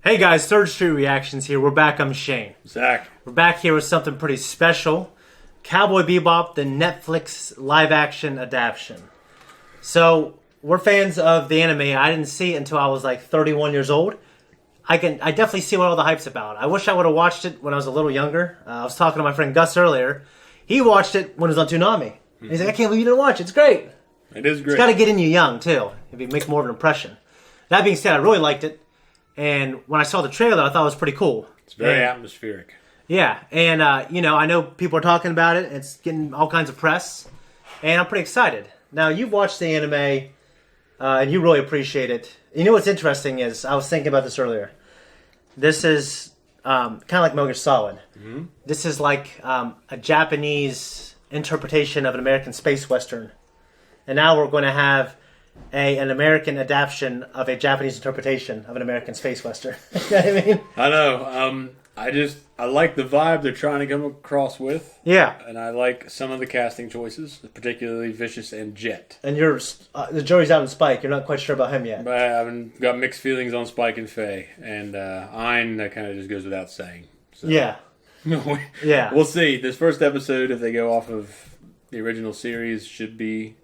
Hey guys, Third Street Reactions here. We're back. I'm Shane. Zac. We're back here with something pretty special. Cowboy Bebop, the Netflix live-action adaptation. So, we're fans of the anime. I didn't see it until I was like 31 years old. I definitely see what all the hype's about. I wish I would have watched it when I was a little younger. I was talking to my friend Gus earlier. He watched it when it was on Toonami. He's like, I can't believe you didn't watch it. It's great. It is great. It's got to get in you young, too. It makes more of an impression. That being said, I really liked it. And when I saw the trailer, I thought it was pretty cool. It's very atmospheric. Yeah, and I know people are talking about it. It's getting all kinds of press, and I'm pretty excited. Now, you've watched the anime, and you really appreciate it. You know what's interesting is, I was thinking about this earlier. This is kind of like Metal Gear Solid. Mm-hmm. This is like a Japanese interpretation of an American space western. And now we're going to have an American adaptation of a Japanese interpretation of an American space western. You know what I mean? I know. I like the vibe they're trying to come across with. Yeah. And I like some of the casting choices, particularly Vicious and Jet. And the jury's out on Spike. You're not quite sure about him yet. But I've got mixed feelings on Spike and Faye. And Ein, that kind of just goes without saying. So. Yeah. Yeah. We'll see. This first episode, if they go off of the original series, should be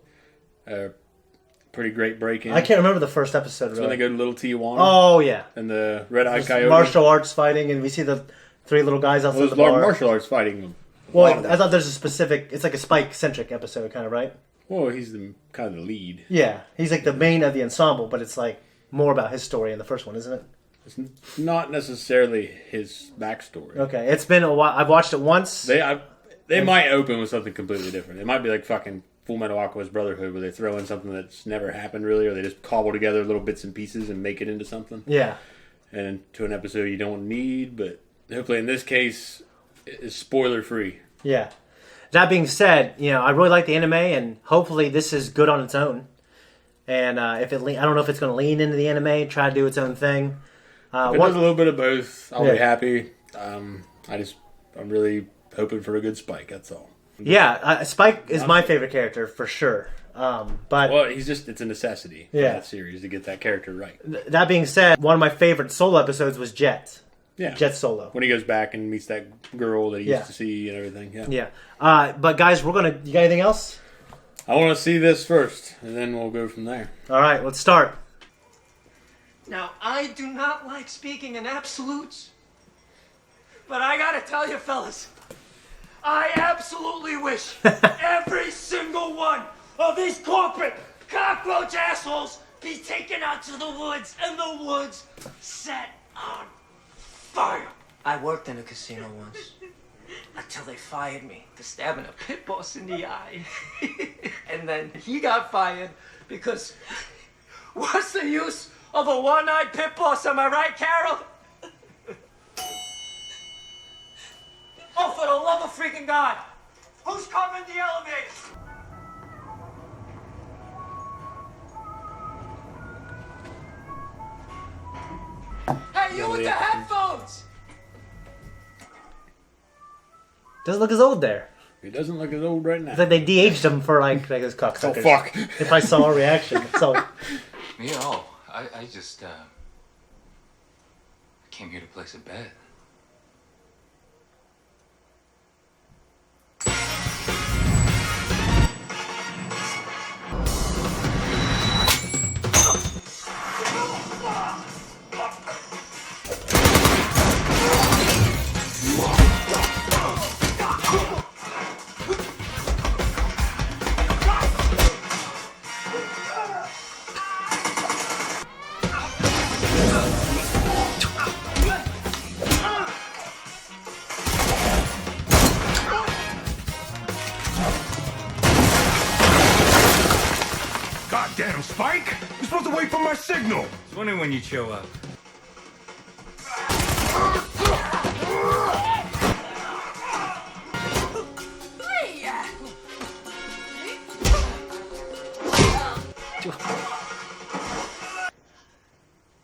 pretty great break-in. I can't remember the first episode. It's really. when they go to Little Tijuana. Oh, yeah. And the Red-Eyed Coyote. Martial arts fighting, and we see the three little guys outside the bar. Martial arts fighting them. Well, I thought there's a specific... It's like a Spike-centric episode, kind of, right? Well, he's kind of the lead. Yeah. He's like the main of the ensemble, but it's like more about his story in the first one, isn't it? It's not necessarily his backstory. Okay. It's been a while. I've watched it once. They might open with something completely different. It might be like fucking Full Metal Alchemist Brotherhood, where they throw in something that's never happened really, or they just cobble together little bits and pieces and make it into something. Yeah. And to an episode you don't need, but hopefully in this case, it's spoiler free. Yeah. That being said, I really like the anime, and hopefully this is good on its own. And I don't know if it's going to lean into the anime, try to do its own thing. If it does a little bit of both, I'll be happy. I'm really hoping for a good Spike, that's all. Yeah, Spike is my favorite character for sure. But it's a necessity for that series to get that character right. That being said, one of my favorite solo episodes was Jet. Yeah. Jet solo. When he goes back and meets that girl that he used to see and everything. Yeah. Yeah. But guys, you got anything else? I want to see this first, and then we'll go from there. All right, let's start. Now, I do not like speaking in absolutes, but I gotta tell you, fellas, I absolutely wish every single one of these corporate cockroach assholes be taken out to the woods and the woods set on fire. I worked in a casino once until they fired me for stabbing a pit boss in the eye. And then he got fired because what's the use of a one-eyed pit boss, am I right, Carol? Oh, for the love of freaking God! Who's coming the elevator? Hey, you with the headphones! Doesn't look as old there. He doesn't look as old right now. It's like they de-aged him for like his cocksuckers. Oh, fuck. If I saw a reaction. So. I just came here to place a bet. Goddamn, Spike! You're supposed to wait for my signal! I was wondering when you'd show up.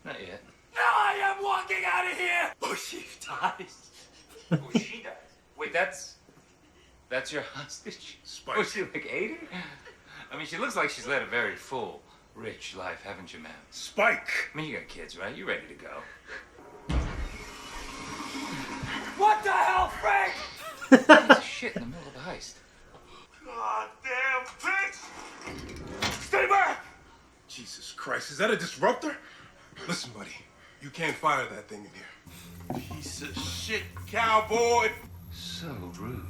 Not yet. Now I am walking out of here! Oh, she dies. Oh, she dies. Wait, that's your hostage? Spike. Was she like 80? I mean, she looks like she's led a very full, rich life, haven't you, ma'am? Spike! I mean, you got kids, right? You ready to go? What the hell, Frank? Piece of shit in the middle of a heist. God damn bitch! Stay back! Jesus Christ, is that a disruptor? Listen, buddy, you can't fire that thing in here. Piece of shit, cowboy! So rude.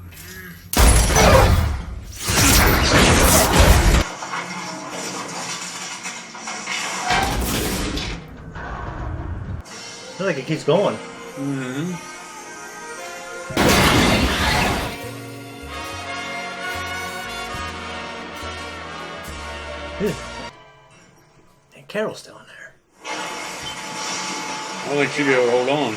I feel like it keeps going. And Carol's still in there. I don't think she'd be able to hold on.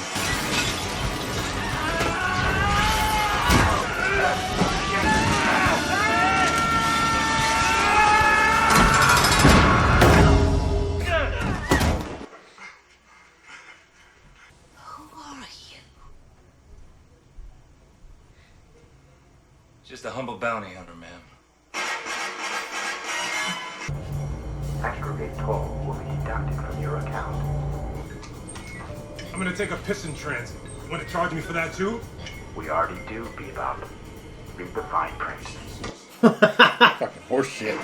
Just a humble bounty hunter, ma'am. Aggregate toll will be deducted from your account. I'm gonna take a piss in transit. You wanna charge me for that too? We already do, Bebop. Read the fine print. Fucking horse shit.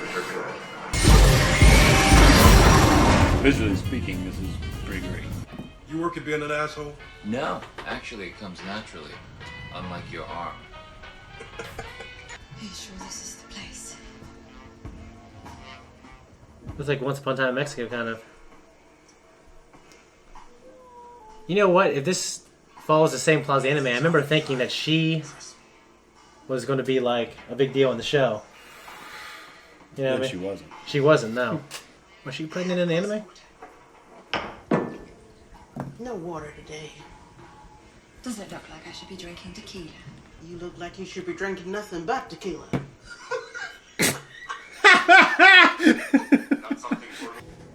Visually speaking, this is pretty great. You work at being an asshole? No, actually, it comes naturally. Unlike your arm. Are you sure this is the place? Looks like Once Upon a Time in Mexico, kind of. You know what? If this follows the same plot as the anime, I remember thinking that she was going to be like a big deal in the show. You know what I mean? She wasn't. She wasn't, no. Was she pregnant in the anime? No water today. Doesn't it look like I should be drinking tequila? You look like you should be drinking nothing but tequila.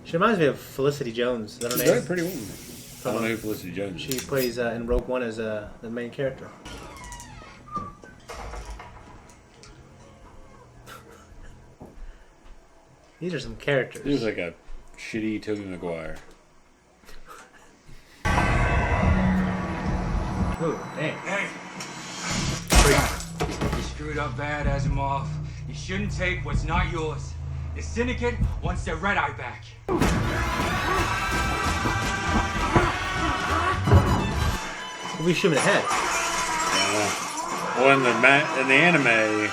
She reminds me of Felicity Jones. Is that her She's a name? pretty woman. I don't know who Felicity Jones She is. plays in Rogue One as the main character. These are some characters. He was like a shitty Tobey Maguire. Ooh, damn. Hey! You screwed up bad, Asimov. You shouldn't take what's not yours. The Syndicate wants their Red Eye back. We shoot him in the head. Well, in the anime,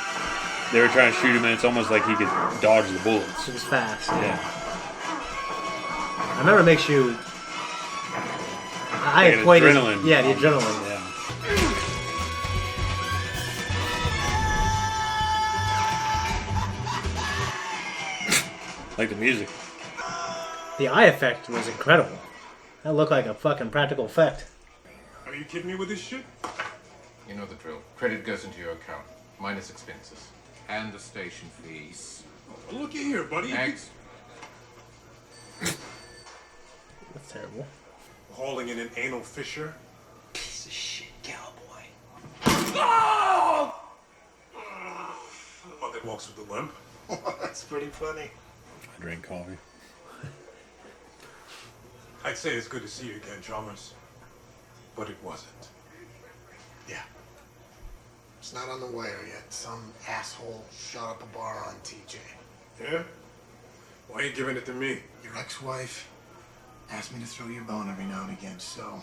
they were trying to shoot him, and it's almost like he could dodge the bullets. It was fast. Yeah. I remember it makes you. I Like an equated. adrenaline. Yeah, the adrenaline. Yeah. Like the music. The eye effect was incredible. That looked like a fucking practical effect. Are you kidding me with this shit? You know the drill. Credit goes into your account, minus expenses. And the station fees. Well, look at here, buddy. Thanks. That's terrible. Hauling in an anal fissure. Piece of shit, cowboy. Oh! Well, that walks with the limp. That's pretty funny. I drink coffee. I'd say it's good to see you again, Chalmers. But it wasn't. Yeah. It's not on the wire yet. Some asshole shot up a bar on TJ. Yeah? Why ain't giving it to me? Your ex-wife asked me to throw you a bone every now and again, so...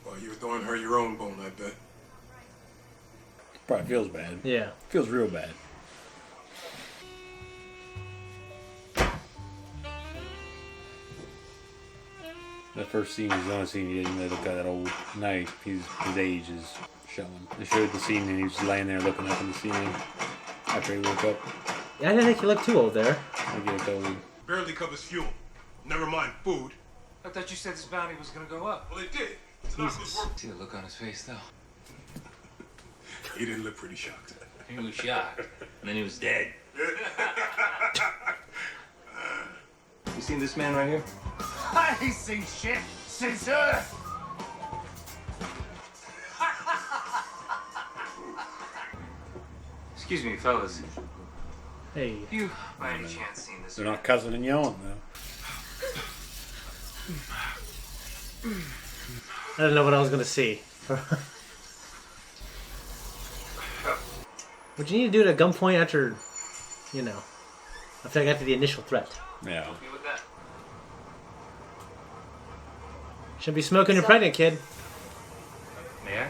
Well, you were throwing her your own bone, I bet. Probably feels bad. Yeah. Feels real bad. That first scene is the only scene he didn't look at that old knife. His age is showing. They showed the scene and he was laying there looking up in the ceiling after he woke up. Yeah, I didn't think you looked too old there. I get old. Barely covers fuel. Never mind food. I thought you said this bounty was gonna go up. Well, it did. It's not good work. See the look on his face, though. He didn't look pretty shocked. He was shocked, and then he was dead. You seen this man right here? I ain't seen shit since Earth. Excuse me, fellas. Hey. Have you, by any chance, seen this They're man? not cussing and yelling though. I didn't know what I was gonna see. Would you need to do it at gunpoint after, you know, after the initial threat? Yeah. Help you with that. Shouldn't be smoking your pregnant, kid. May I?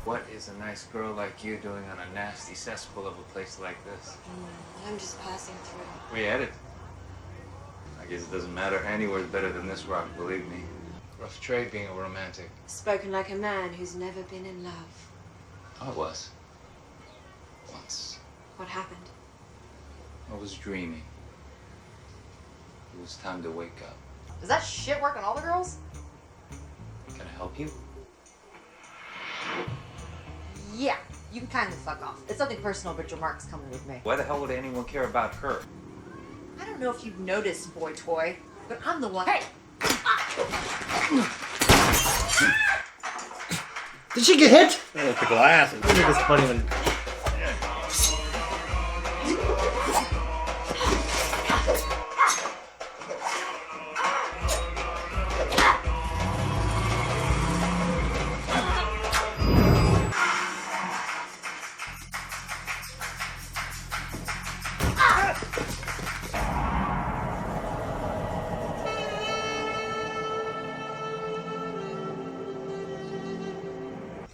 What is a nice girl like you doing on a nasty cesspool of a place like this? I'm just passing through. We headed. I guess it doesn't matter. Anywhere's better than this rock, believe me. Rough trade being a romantic. Spoken like a man who's never been in love. I was. Once. What happened? I was dreaming. It was time to wake up. Does that shit work on all the girls? Can I help you? Yeah, you can kind of fuck off. It's nothing personal, but your Mark's coming with me. Why the hell would anyone care about her? I don't know if you've noticed, boy toy, but I'm the one. Hey! Did she get hit? With the glasses. I think it's funny when.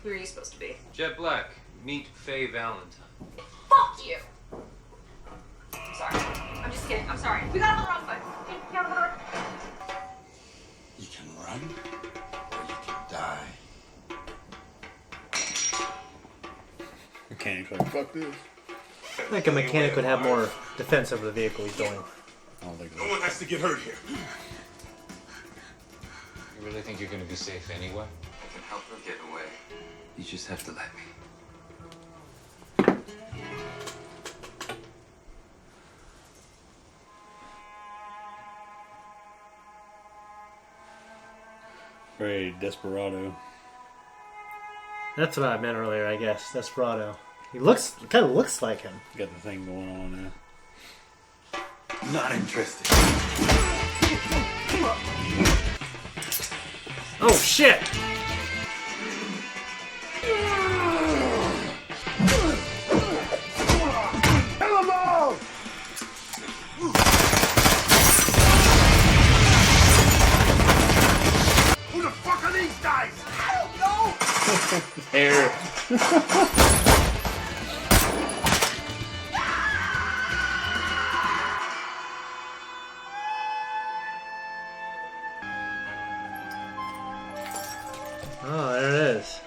Who are you supposed to be? Jet Black, meet Faye Valentine. Fuck you! I'm sorry. I'm just kidding. I'm sorry. We got on the wrong foot. You can run, or you can die. Mechanic's like, fuck this. I think a mechanic would have more defense over the vehicle he's doing. I don't think No so. one has to get hurt here. You really think you're gonna be safe anyway? I can help her get away. You just have to let me. Very desperado. That's what I meant earlier, I guess. Desperado. He kind of looks like him. Got the thing going on there. Not interested. Oh shit! Kill them all! Who the fuck are these guys? I don't know! Hair. Oh, there it is.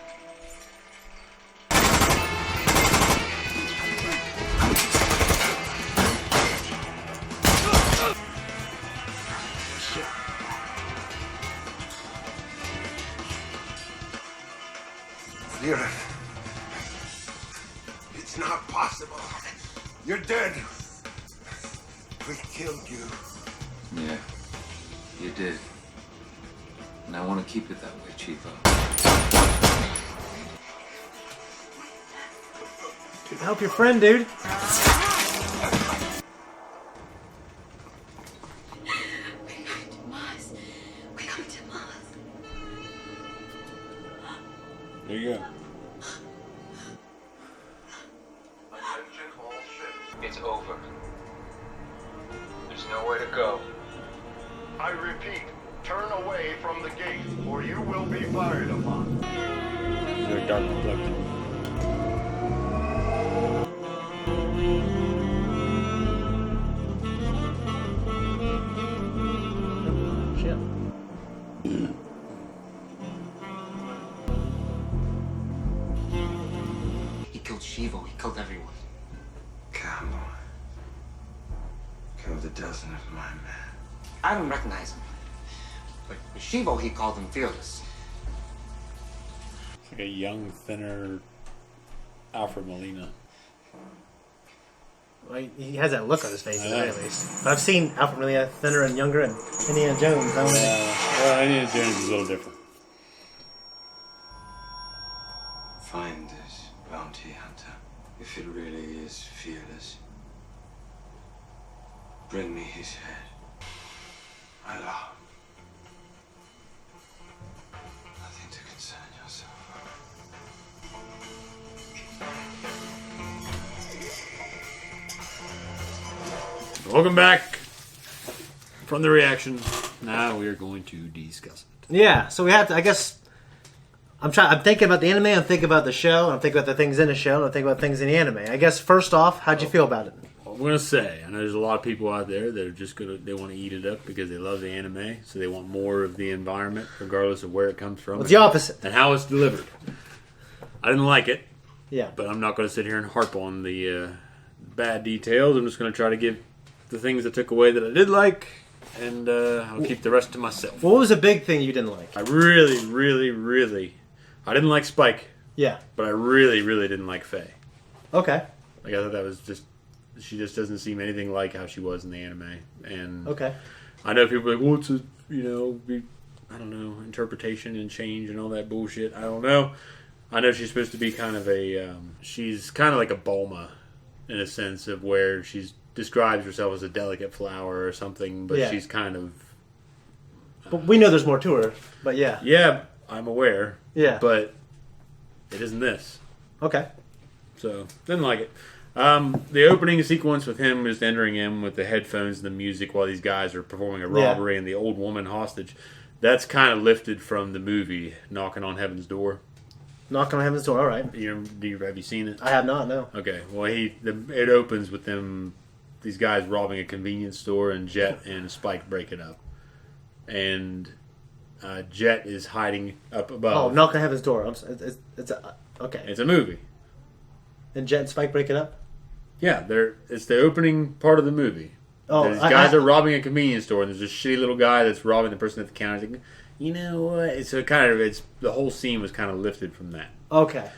Lyra, it's not possible. You're dead. We killed you. Yeah, you did. And I want to keep it that way, Chiefo. Dude, help your friend, dude. We're going to Mars. We're going to Mars. There you go. Attention all ships. It's over. There's nowhere to go. I repeat, turn away from the gate, or you will be fired upon. They're dark reflected. Shit. He killed Shivo. He killed everyone. Cowboy. Killed a dozen of my men. I don't recognize him. But Shivo, he called him fearless. It's like a young, thinner Alfred Molina. Well, he has that look on his face, at the I know. very least. But I've seen Alfred really thinner and younger, and Indiana Jones. I don't think. Well, Indiana Jones is a little different. Find this bounty hunter. If it really is fearless, bring me his head. Allah. Nothing to concern yourself Welcome back from the reaction. Now we are going to discuss it. Yeah, so we have to, I guess, I'm thinking about the anime, I'm thinking about the show, I'm thinking about the things in the show, and I'm thinking about things in the anime. I guess, first off, how'd you feel about it? I'm going to say, I know there's a lot of people out there that are just they want to eat it up because they love the anime, so they want more of the environment, regardless of where it comes from. Well, it's the opposite. And how it's delivered. I didn't like it. Yeah. But I'm not going to sit here and harp on the bad details. I'm just going to try to give the things I took away that I did like, and I'll keep the rest to myself. What was a big thing you didn't like? I really, really, really... I didn't like Spike. Yeah. But I really, really didn't like Faye. Okay. Like, I thought that was just... She just doesn't seem anything like how she was in the anime. And okay. I know people are like, well, it's a, I don't know, interpretation and change and all that bullshit. I don't know. I know she's supposed to be kind of a... she's kind of like a Bulma in a sense of where she describes herself as a delicate flower or something, but she's kind of... but we know there's more to her, but yeah. Yeah, I'm aware. Yeah. But it isn't this. Okay. So, didn't like it. The opening sequence with him just entering in with the headphones and the music while these guys are performing a robbery and the old woman hostage, that's kind of lifted from the movie Knocking on Heaven's Door. Knocking on Heaven's Door, all right. Have you seen it? I have not, no. Okay, well, it opens with these guys robbing a convenience store, and Jet and Spike break it up. And Jet is hiding up above. Oh, Knocking on Heaven's Door. Okay. It's a movie. And Jet and Spike break it up? Yeah, it's the opening part of the movie. Oh, these guys are robbing a convenience store, and there's this shitty little guy that's robbing the person at the counter. He's like, you know what? The whole scene was kind of lifted from that. Okay.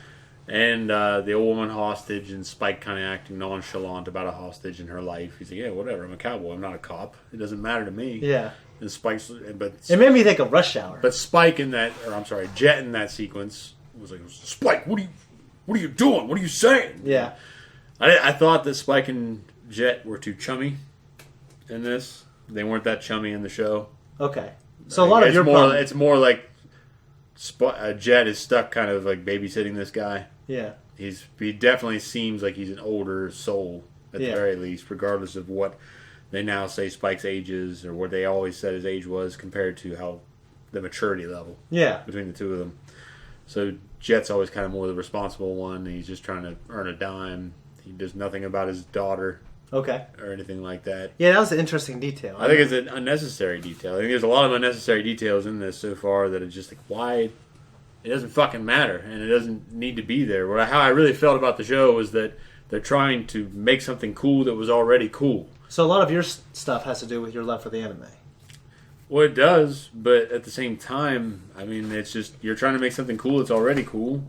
And the old woman hostage, and Spike kind of acting nonchalant about a hostage in her life. He's like, yeah, whatever. I'm a cowboy. I'm not a cop. It doesn't matter to me. Yeah. And it made me think of Rush Hour. But Jet in that sequence was like, Spike, what are you doing? What are you saying? Yeah. I thought that Spike and Jet were too chummy in this. They weren't that chummy in the show. Okay. So a lot of it's more like Jet is stuck kind of like babysitting this guy. Yeah. He definitely seems like he's an older soul at the very least, regardless of what they now say Spike's age is or what they always said his age was compared to how the maturity level between the two of them. So Jet's always kind of more the responsible one. He's just trying to earn a dime. He does nothing about his daughter. Okay. Or anything like that. Yeah, that was an interesting detail. I think it's an unnecessary detail. I think there's a lot of unnecessary details in this so far that it's just like, why? It doesn't fucking matter, and it doesn't need to be there. How I really felt about the show was that they're trying to make something cool that was already cool. So a lot of your stuff has to do with your love for the anime. Well, it does, but at the same time, I mean, it's just, you're trying to make something cool that's already cool.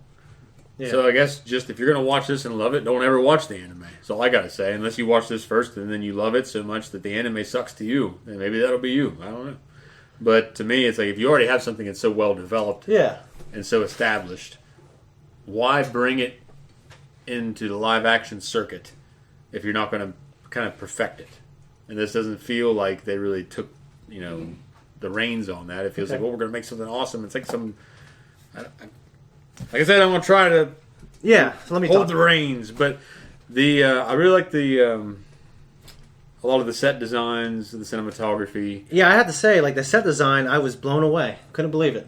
Yeah. So I guess just if you're going to watch this and love it, don't ever watch the anime. That's all I got to say. Unless you watch this first and then you love it so much that the anime sucks to you, then maybe that'll be you. I don't know. But to me, it's like if you already have something that's so well developed and so established, why bring it into the live action circuit if you're not going to kind of perfect it? And this doesn't feel like they really took, the reins on that. It feels like, well, we're going to make something awesome. It's like some... Like I said, I'm going to try to hold the reins, but I really like a lot of the set designs, the cinematography. Yeah, I have to say, like the set design, I was blown away. Couldn't believe it.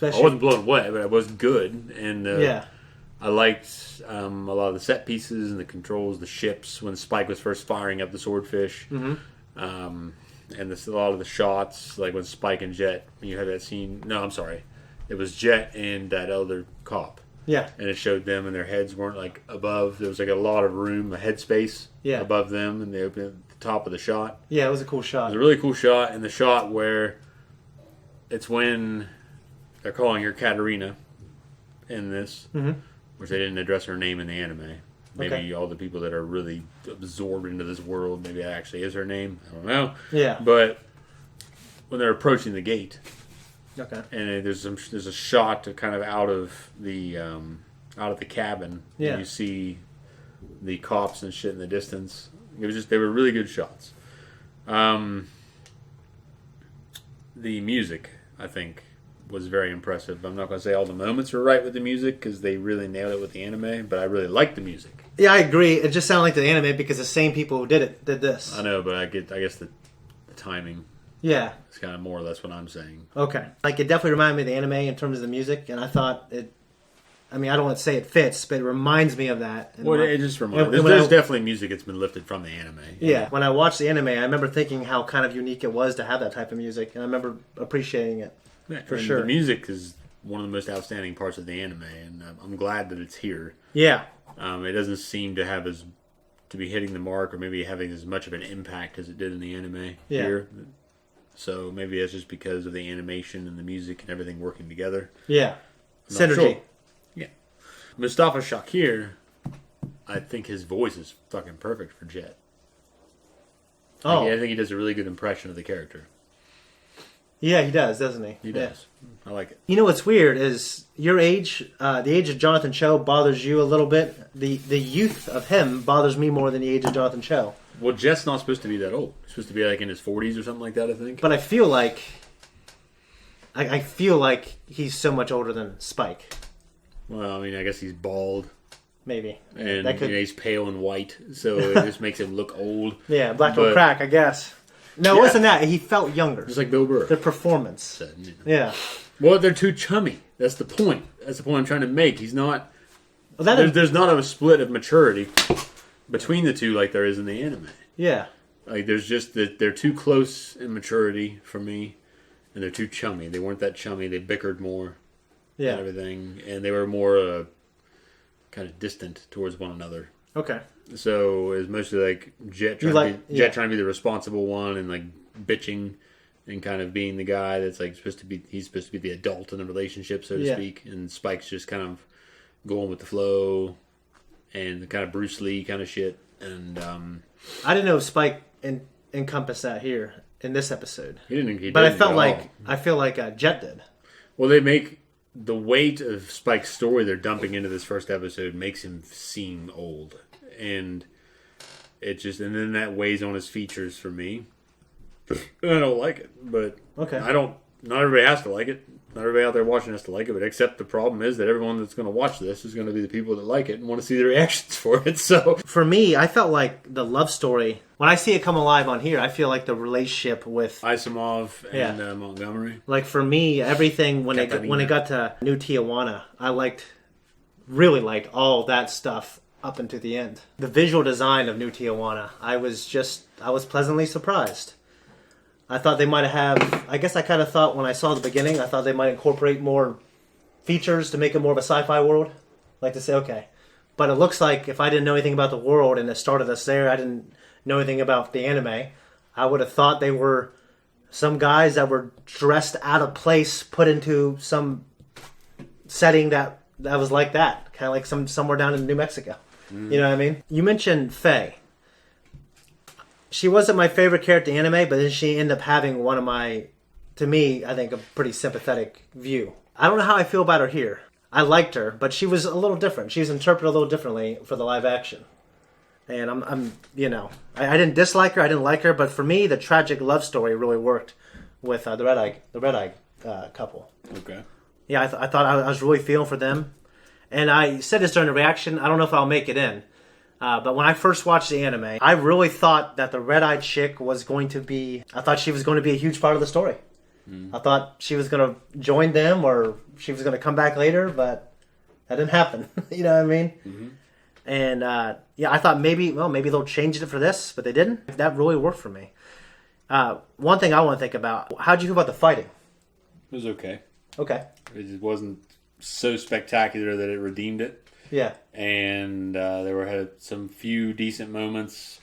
I wasn't blown away, but it was good, and I liked a lot of the set pieces and the controls, the ships when Spike was first firing up the swordfish, and a lot of the shots, like when Spike and Jet, when you had that scene. No, I'm sorry. It was Jet and that other cop. Yeah. And it showed them and their heads weren't like above. There was like a lot of room, a headspace above them, and they opened at the top of the shot. Yeah, it was a cool shot. It was a really cool shot, and the shot where it's when they're calling her Katarina in this, which they didn't address her name in the anime. Maybe all the people that are really absorbed into this world, maybe that actually is her name. I don't know. Yeah. But when they're approaching the gate... Okay. And there's a shot kind of out of the cabin. Yeah. And you see the cops and shit in the distance. They were really good shots. The music, I think, was very impressive. I'm not going to say all the moments were right with the music because they really nailed it with the anime, but I really liked the music. Yeah, I agree. It just sounded like the anime because the same people who did this. I know, but I guess the timing. Yeah, it's kind of more or less what I'm saying. Okay, like it definitely reminded me of the anime in terms of the music, and I thought it. I mean, I don't want to say it fits, but it reminds me of that. And well, it just reminds me. There's definitely music that's been lifted from the anime. Yeah, when I watched the anime, I remember thinking how kind of unique it was to have that type of music, and I remember appreciating it. Yeah, for sure. The music is one of the most outstanding parts of the anime, and I'm glad that it's here. Yeah. It doesn't seem to be hitting the mark, or maybe having as much of an impact as it did in the anime here. So maybe that's just because of the animation and the music and everything working together. Yeah. Synergy. Sure. Yeah. Mustafa Shakir, I think his voice is fucking perfect for Jet. Oh. I think he does a really good impression of the character. Yeah, he does, doesn't he? He does. I like it. You know what's weird is your age, the age of Jonathan Cho bothers you a little bit. The youth of him bothers me more than the age of Jonathan Cho. Well, Jet's not supposed to be that old. He's supposed to be like in his 40s or something like that, I think. But I feel like I feel like he's so much older than Spike. Well, I mean, I guess he's bald. Maybe. And he's pale and white, so it just makes him look old. Yeah, black on crack, I guess. No, it wasn't that. He felt younger. Just like Bill Burr. The performance. Yeah. Well, they're too chummy. That's the point. That's the point I'm trying to make. He's not... Well, there's not a split of maturity between the two like there is in the anime. Yeah. Like, there's just that they're too close in maturity for me, and they're too chummy. They weren't that chummy. They bickered more. Yeah. And everything. And they were more kind of distant towards one another. Okay. So it was mostly like Jet trying to be the responsible one and like bitching and kind of being the guy that's like supposed to be the adult in the relationship, so to speak. And Spike's just kind of going with the flow and the kind of Bruce Lee kind of shit. And I didn't know Spike encompassed that here in this episode. He didn't. But I feel like Jet did. Well, they make the weight of Spike's story they're dumping into this first episode makes him seem old. And and then that weighs on his features for me. I don't like it, but okay. Not everybody has to like it. Not everybody out there watching has to like it, but except the problem is that everyone that's going to watch this is going to be the people that like it and want to see the reactions for it. So for me, I felt like the love story, when I see it come alive on here, I feel like the relationship with Isamov and Montgomery. Like for me, everything when it got to New Tijuana, I really liked all that stuff up into the end. The visual design of New Tijuana, I was pleasantly surprised. I thought they might have, I guess I kind of thought when I saw the beginning, I thought they might incorporate more features to make it more of a sci-fi world. Like to say, okay. But it looks like if I didn't know anything about the world and it started us there, I didn't know anything about the anime, I would have thought they were some guys that were dressed out of place, put into some setting that was like that. Kind of like somewhere down in New Mexico. You know what I mean? You mentioned Faye. She wasn't my favorite character in the anime, but then she ended up having one of my, to me, I think, a pretty sympathetic view. I don't know how I feel about her here. I liked her, but she was a little different. She was interpreted a little differently for the live action. And I didn't dislike her, I didn't like her, but for me, the tragic love story really worked with the Red Eye couple. Okay. Yeah, I thought I was really feeling for them. And I said this during the reaction, I don't know if I'll make it in. But when I first watched the anime, I really thought that the red-eyed chick was going to be... I thought she was going to be a huge part of the story. I thought she was going to join them or she was going to come back later, but that didn't happen. You know what I mean? Mm-hmm. And I thought maybe they'll change it for this, but they didn't. That really worked for me. One thing I want to think about, how'd you feel about the fighting? It was okay. Okay. It just wasn't so spectacular that it redeemed it. Yeah. And there had some few decent moments,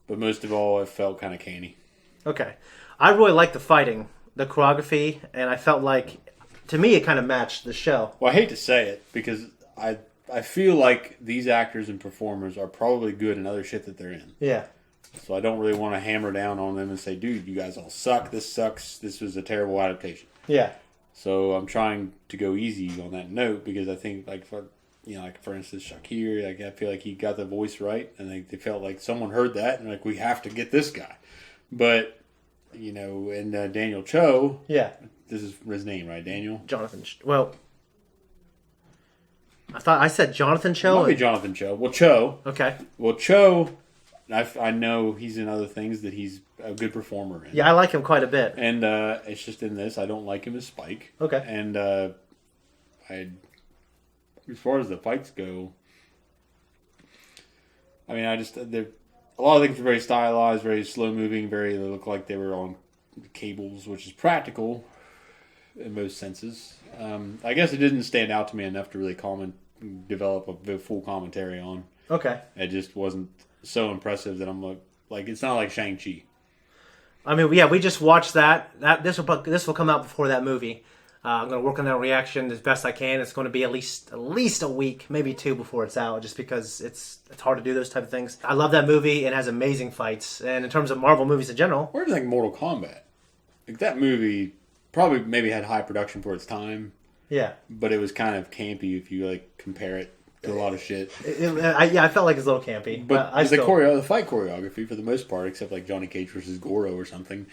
but most of all, it felt kind of canny. Okay. I really liked the fighting, the choreography, and I felt like, to me, it kind of matched the show. Well, I hate to say it, because I feel like these actors and performers are probably good in other shit that they're in. Yeah. So I don't really want to hammer down on them and say, dude, you guys all suck, this sucks, this was a terrible adaptation. Yeah. So I'm trying to go easy on that note, because I think, for instance, Shakir, I feel like he got the voice right, and they felt like someone heard that, and we have to get this guy. But and Daniel Cho. Yeah. This is his name, right? Daniel? Jonathan. Well, I thought I said Jonathan Cho. Might be Jonathan Cho. Well, Cho. Okay. Well, Cho, I know he's in other things that he's a good performer in. Yeah, I like him quite a bit. And it's just in this, I don't like him as Spike. Okay. And as far as the fights go, I mean, a lot of things are very stylized, very slow moving, they look like they were on cables, which is practical in most senses. I guess it didn't stand out to me enough to really develop a full commentary on. Okay. It just wasn't so impressive that I'm like it's not like Shang-Chi. I mean, yeah, we just watched that. This will come out before that movie. I'm going to work on that reaction as best I can. It's going to be at least a week, maybe 2 before it's out, just because it's hard to do those type of things. I love that movie. It has amazing fights, and in terms of Marvel movies in general, Or even like Mortal Kombat, like that movie probably maybe had high production for its time. Yeah, but it was kind of campy if you like compare it to a lot of shit. I felt like it's a little campy, but the fight choreography for the most part, except like Johnny Cage versus Goro or something,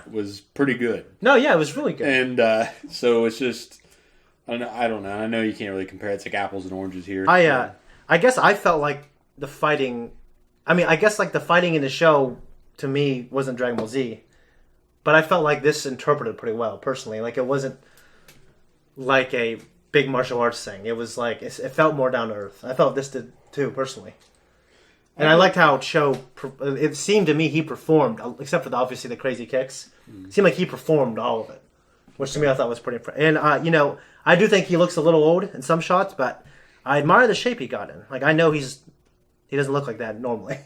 was pretty good. No, yeah, it was really good. And so it's just, I don't know. I know you can't really compare it. It's like apples and oranges here. I guess I felt like the fighting. I mean, I guess like the fighting in the show to me wasn't Dragon Ball Z, but I felt like this interpreted pretty well personally. Like it wasn't like a big martial arts thing. It was like it felt more down to earth. I felt this did too personally, and I liked how Cho. It seemed to me he performed, except for obviously the crazy kicks. It seemed like he performed all of it, which to me I thought was pretty impressive. And I do think he looks a little old in some shots, but I admire the shape he got in. Like I know he doesn't look like that normally,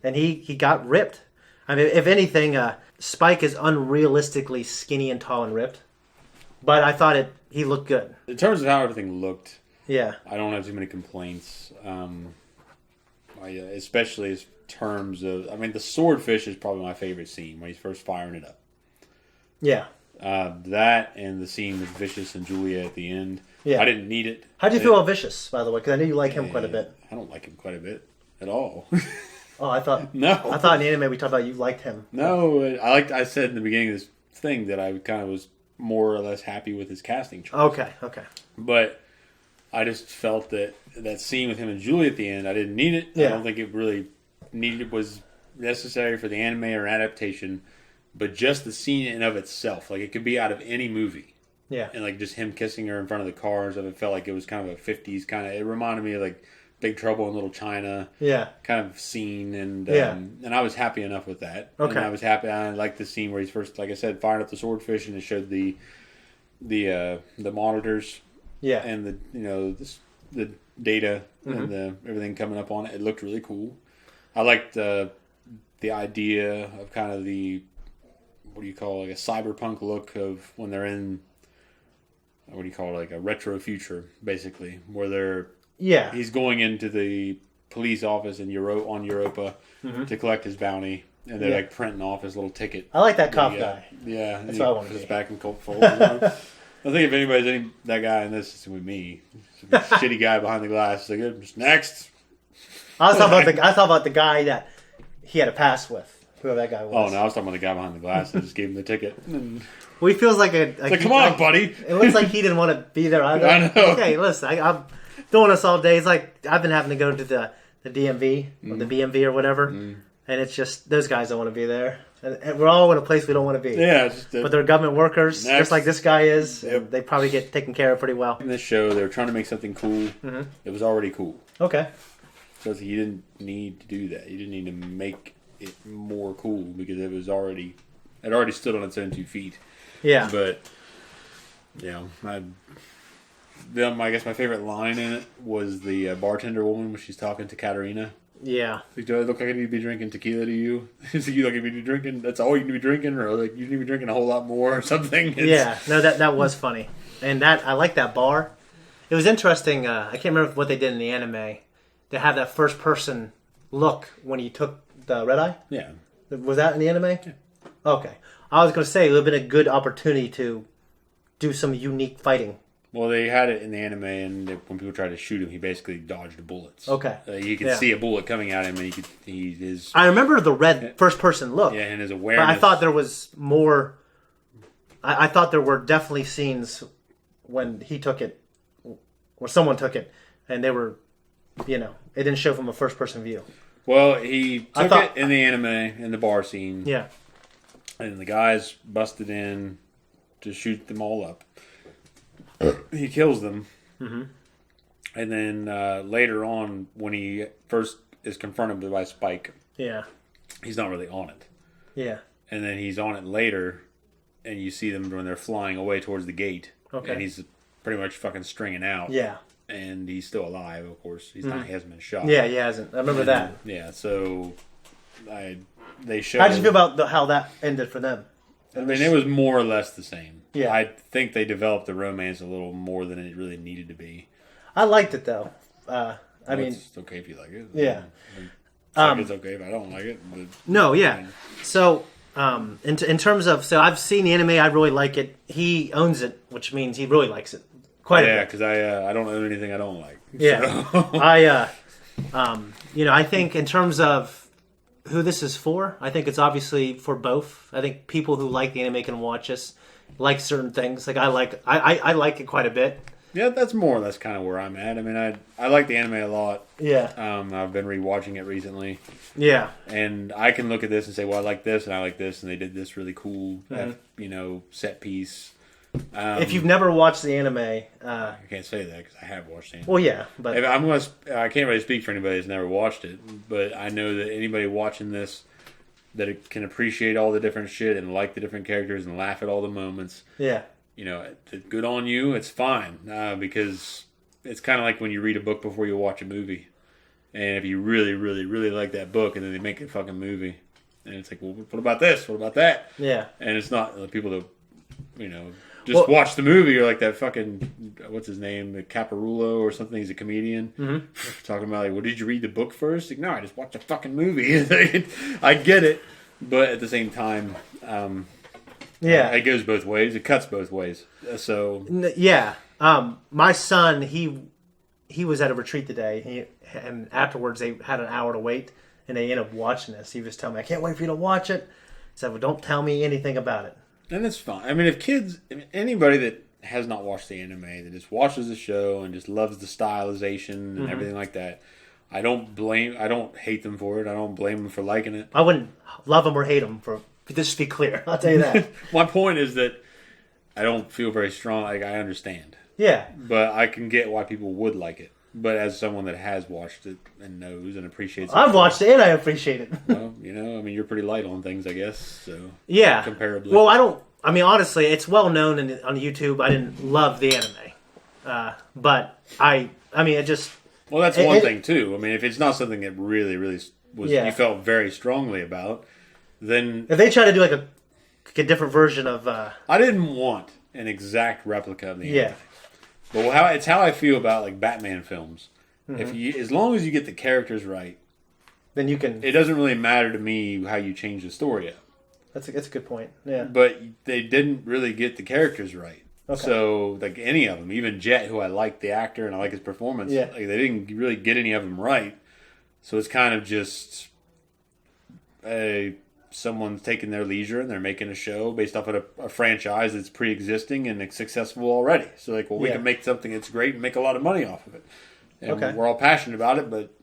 and he got ripped. I mean, if anything, Spike is unrealistically skinny and tall and ripped, but I thought he looked good. In terms of how everything looked, yeah, I don't have too many complaints. Especially in terms of, I mean, the swordfish is probably my favorite scene when he's first firing it up. Yeah. That and the scene with Vicious and Julia at the end. Yeah. I didn't need it. How do you feel about Vicious, by the way? Because I know you like him quite a bit. I don't like him quite a bit at all. Oh, I thought no. I thought in the anime we talked about you liked him. No, I said in the beginning of this thing that I kind of was more or less happy with his casting choice. Okay. But I just felt that scene with him and Julie at the end, I didn't need it. Yeah. I don't think it really was necessary for the anime or adaptation. But just the scene in and of itself, like it could be out of any movie. Yeah. And like just him kissing her in front of the cars, it felt like it was kind of a 50s kind of, it reminded me of like Big Trouble in Little China kind of scene. And and I was happy enough with that. Okay. And I was happy. I liked the scene where he's first, like I said, firing up the swordfish and it showed the monitors. Yeah. And the data and the everything coming up on it. It looked really cool. I liked the idea of kind of the, what do you call it, like a cyberpunk look of when they're in, what do you call it, like a retro future, basically, where he's going into the police office on Europa to collect his bounty, and they're like printing off his little ticket. I like that cop guy. Yeah, that's what I want to be. Back in Colt Fold. I think if anybody's that guy in this, it's with me. It's a shitty guy behind the glass. Like, just next. I was talking about the guy that he had a pass with. Whoever that guy was. Oh, no, I was talking about the guy behind the glass that just gave him the ticket. Well, he feels like come on, buddy. It looks like he didn't want to be there either. I know. Okay, listen, I'm doing this all day. It's like I've been having to go to the DMV or the BMV or whatever, and it's just those guys don't want to be there. And we're all in a place we don't want to be. Yeah. But they're government workers, just like this guy is. Yep. They probably get taken care of pretty well. In this show, they were trying to make something cool. It was already cool. Okay. So you didn't need to do that. You didn't need to make it more cool because it already stood on its own 2 feet. Yeah. But I guess my favorite line in it was the bartender woman when she's talking to Katarina. Yeah. Like, do I look like I need to be drinking tequila to you? Is it you like you need to be drinking? That's all you need to be drinking, or like you need to be drinking a whole lot more, or something? Yeah. No, that was funny, and I like that bar. It was interesting. I can't remember what they did in the anime. They have that first person look when he took the red eye. Yeah. Was that in the anime? Yeah. Okay. I was going to say it would have been a good opportunity to do some unique fighting Well, they had it in the anime, and when people tried to shoot him, he basically dodged bullets. Okay. You could see a bullet coming at him, and his. I remember the red first-person look. Yeah, and his awareness. But I thought there was more. I thought there were definitely scenes when he took it, or someone took it, and they were, it didn't show from a first-person view. Well, he took it in the anime, in the bar scene. Yeah. And the guys busted in to shoot them all up. He kills them. Mm-hmm. And then later on, when he first is confronted by Spike, he's not really on it. Yeah. And then he's on it later, and you see them when they're flying away towards the gate. Okay. And he's pretty much fucking stringing out. Yeah. And he's still alive, of course. He hasn't been shot. Yeah, he hasn't. I remember that. Yeah, so they showed. How did you feel about how that ended for them? I mean, it was more or less the same. Yeah. I think they developed the romance a little more than it really needed to be. I liked it, though. I mean... It's okay if you like it. Yeah. It's okay if I don't like it. But, no, yeah. So, in terms of... So, I've seen the anime. I really like it. He owns it, which means he really likes it. Quite a bit. Yeah, because I don't own anything I don't like. Yeah. So. I think in terms of who this is for, I think it's obviously for both. I think people who like the anime can watch this, like certain things. Like I like it quite a bit. Yeah, that's more or less kind of where I'm at. I mean, I like the anime a lot. Yeah. I've been rewatching it recently. Yeah. And I can look at this and say, well, I like this and I like this, and they did this really cool, set piece. If you've never watched the anime, I can't say that because I have watched the anime. Well, yeah, but I can't really speak for anybody that's never watched it, but I know that anybody watching this that it can appreciate all the different shit and like the different characters and laugh at all the moments. Yeah, good on you. It's fine because it's kind of like when you read a book before you watch a movie, and if you really, really, really like that book, and then they make a fucking movie, and it's like, well, what about this? What about that? Yeah, and it's not the people that just watch the movie, or like that fucking, what's his name, Caparulo or something, he's a comedian, talking about, like, well, did you read the book first? Like, no, I just watched the fucking movie. I get it, but at the same time, it goes both ways. It cuts both ways. So yeah, my son, he was at a retreat today, and afterwards they had an hour to wait, and they ended up watching this. He was telling me, I can't wait for you to watch it. I said, well, don't tell me anything about it. And it's fine. I mean, anybody that has not watched the anime, that just watches the show and just loves the stylization and everything like that, I don't hate them for it. I don't blame them for liking it. I wouldn't love them or hate them for, just to be clear. I'll tell you that. My point is that I don't feel very strong. Like, I understand. Yeah. But I can get why people would like it. But as someone that has watched it and knows and appreciates it. I've watched it and I appreciate it. Well, I mean, you're pretty light on things, I guess. So yeah. Comparably. Well, honestly, it's well known on YouTube. I didn't love the anime. But I mean, it just... Well, that's one thing, too. I mean, if it's not something that really, really you felt very strongly about, then... If they try to do like a different version of... I didn't want an exact replica of the anime. But it's how I feel about like Batman films. As long as you get the characters right, then you can. It doesn't really matter to me how you change the story up. That's a good point. Yeah. But they didn't really get the characters right. Okay. So like any of them, even Jet, who I like the actor and I like his performance, like, they didn't really get any of them right. So it's kind of just someone's taking their leisure and they're making a show based off of a franchise that's pre-existing and it's successful already. So like, well, we can make something that's great and make a lot of money off of it. And we're all passionate about it, but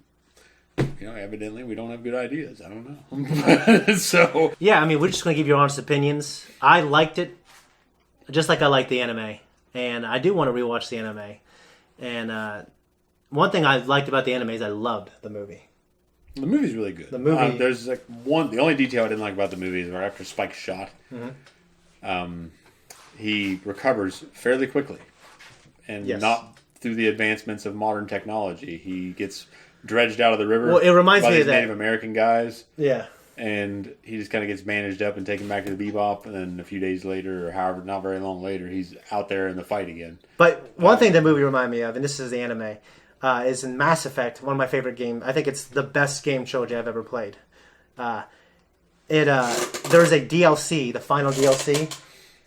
evidently we don't have good ideas. I don't know. So yeah, I mean, we're just going to give you honest opinions. I liked it, just like I like the anime, and I do want to rewatch the anime. And one thing I liked about the anime is I loved the movie. The movie's really good. The movie. There's like the only detail I didn't like about the movie is after Spike's shot, he recovers fairly quickly, and not through the advancements of modern technology. He gets dredged out of the river. Well, it reminds by me these of that Native American guys. Yeah, and he just kind of gets bandaged up and taken back to the Bebop, and then a few days later, or however, not very long later, he's out there in the fight again. But one thing that movie reminded me of, and this is the anime. Is in Mass Effect, one of my favorite games. I think it's the best game trilogy I've ever played. There's a DLC, the final DLC,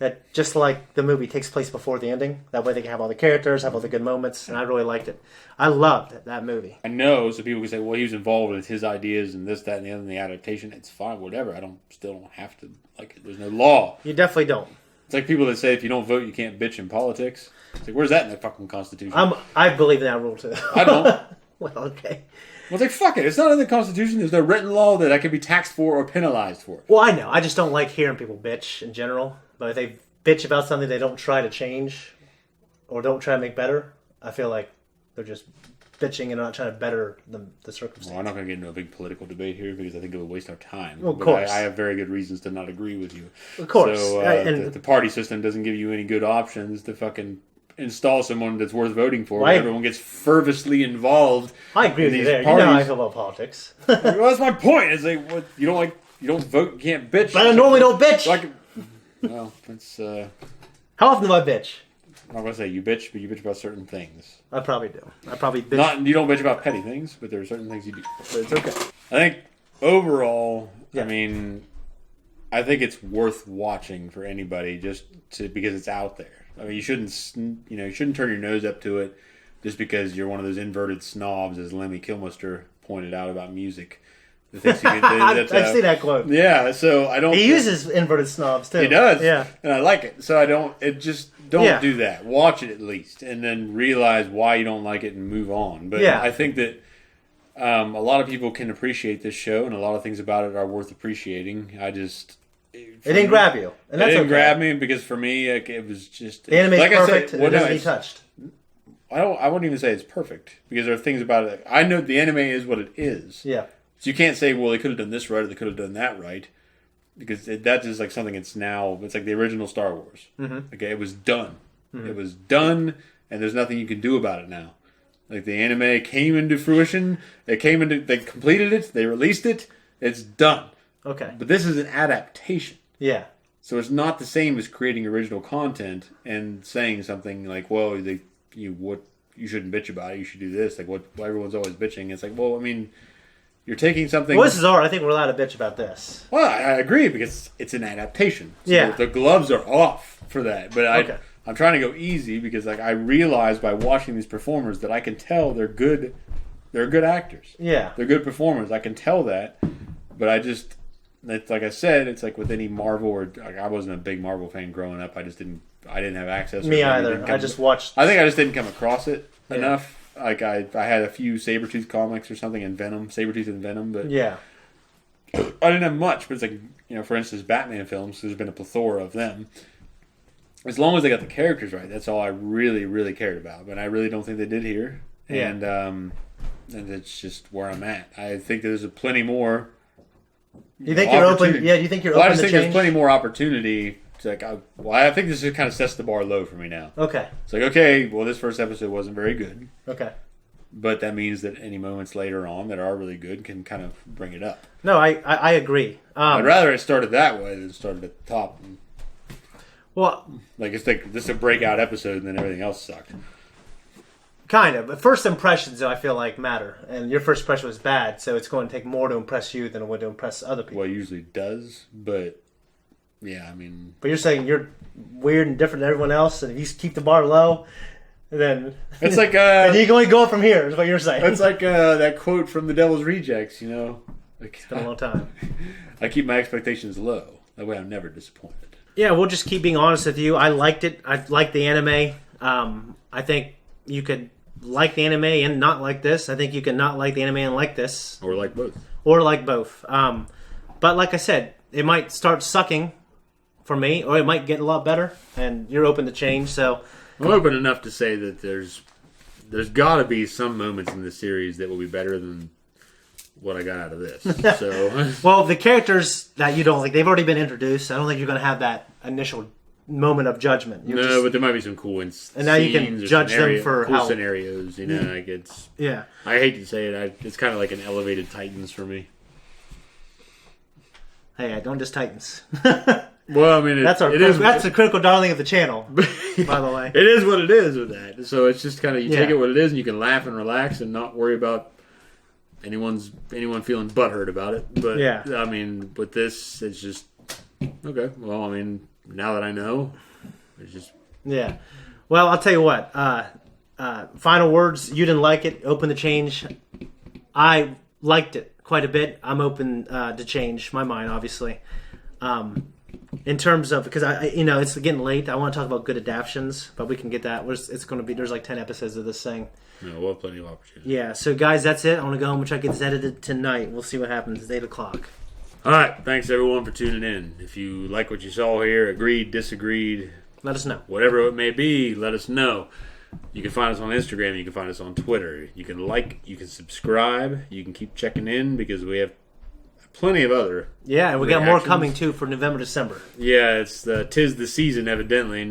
that just like the movie takes place before the ending. That way they can have all the characters, have all the good moments, and I really liked it. I loved that movie. I know, so people can say, well, he was involved with his ideas and this, that, and the other, and the adaptation. It's fine, whatever. Still don't have to like it. There's no law. You definitely don't. It's like people that say if you don't vote, you can't bitch in politics. It's like, where's that in the fucking Constitution? I believe in that rule too. I don't. Well, okay. Well, it's like, fuck it. It's not in the Constitution. There's no written law that I can be taxed for or penalized for. Well, I know. I just don't like hearing people bitch in general. But if they bitch about something they don't try to change or don't try to make better, I feel like they're just bitching and not trying to better the circumstances. Well, I'm not going to get into a big political debate here because I think it would waste our time. Well, of course. I have very good reasons to not agree with you. Of course. So the party system doesn't give you any good options to fucking install someone that's worth voting for. Right. Everyone gets fervently involved. I agree with you there. Parties. You know how I feel about politics. Well, that's my point. It's like, what, you don't vote, you can't bitch. But I normally don't bitch. Well, that's... How often do I bitch? I'm not going to say you bitch, but you bitch about certain things. I probably do. I probably bitch. You don't bitch about petty things, but there are certain things you do. But it's okay. I think overall, yeah. I mean, I think it's worth watching for anybody because it's out there. I mean, you shouldn't turn your nose up to it just because you're one of those inverted snobs, as Lemmy Kilmister pointed out about music. I've seen that quote. Yeah, so I don't. He uses inverted snobs too. He does. Yeah, and I like it. So I don't. It just don't do that. Watch it at least, and then realize why you don't like it and move on. But I think that a lot of people can appreciate this show, and a lot of things about it are worth appreciting. It didn't grab you. And that's it didn't grab me because for me, it was just... The anime's perfect. It doesn't need touched. I wouldn't even say it's perfect because there are things about it. I know the anime is what it is. Yeah. So you can't say, well, they could have done this right or they could have done that right because that's just like something it's now... It's like the original Star Wars. Mm-hmm. Okay, it was done. Mm-hmm. It was done and there's nothing you can do about it now. Like the anime came into fruition. They completed it. They released it. It's done. Okay. But this is an adaptation. Yeah. So it's not the same as creating original content and saying something like, well, you shouldn't bitch about it, you should do this. Like, what everyone's always bitching. It's like, well, I mean, you're taking something... Well, this is art. I think we're allowed to bitch about this. Well, I agree because it's an adaptation. So yeah. The gloves are off for that. But I'm trying to go easy because like I realize by watching these performers that I can tell they're good actors. Yeah. They're good performers. I can tell that. But it's like I said, it's like with any Marvel or like I wasn't a big Marvel fan growing up. I didn't have access. Me either. I just watched. I think I just didn't come across it enough. Like I had a few Sabretooth comics or something and Venom, Sabretooth and Venom, but yeah, I didn't have much. But it's like for instance, Batman films. There's been a plethora of them. As long as they got the characters right, that's all I really, really cared about. But I really don't think they did here, and it's just where I'm at. I think there's plenty more. You think you're open? Yeah, do you think you're open to change? I just think there's plenty more opportunity. It's like, I think this just kind of sets the bar low for me now. Okay. It's like, okay, well, this first episode wasn't very good. Okay. But that means that any moments later on that are really good can kind of bring it up. No, I agree. I'd rather it started that way than started at the top. Well, like it's like this is a breakout episode and then everything else sucked. Kind of. But first impressions, though, I feel like matter. And your first impression was bad, so it's going to take more to impress you than it would to impress other people. Well, it usually does, but yeah, I mean... But you're saying you're weird and different than everyone else, and if you keep the bar low, then... It's like... then you can only go up from here, is what you're saying. It's like that quote from The Devil's Rejects, Like, it's been a long time. I keep my expectations low. That way I'm never disappointed. Yeah, we'll just keep being honest with you. I liked it. I liked the anime. I think you could like the anime and not like this. I think you can not like the anime and like this. Or like both. Or like both. But like I said, it might start sucking for me, or it might get a lot better, and you're open to change, so... I'm open enough to say that there's got to be some moments in the series that will be better than what I got out of this. So, well, the characters that you don't like, they've already been introduced. I don't think you're going to have that initial moment of judgment. But there might be some cool and now you can judge them for cool how scenarios. Like it's. Yeah. I hate to say it. It's kind of like an elevated Titans for me. Hey, I don't just Titans. Well, I mean, that's the critical darling of the channel, by the way. It is what it is with that. So it's just kind of, you take it what it is, and you can laugh and relax and not worry about anyone feeling butthurt about it. But, I mean, with this, it's just, Okay. Well, I mean, now that I know, it's just... Yeah. Well, I'll tell you what. Final words. You didn't like it. Open to change. I liked it quite a bit. I'm open to change my mind, obviously. In terms of, because it's getting late. I want to talk about good adaptions, but we can get that. It's going to be, there's like 10 episodes of this thing. No, we'll have plenty of opportunity. Yeah. So guys, that's it. I want to go home and try to get this edited tonight. We'll see what happens. It's 8:00. All right. Thanks everyone for tuning in. If you like what you saw here, agreed, disagreed, let us know. Whatever it may be, let us know. You can find us on Instagram. You can find us on Twitter. You can like. You can subscribe. You can keep checking in because we have plenty of other. Yeah, and we got more coming too for November, December. Yeah, it's 'tis the season evidently.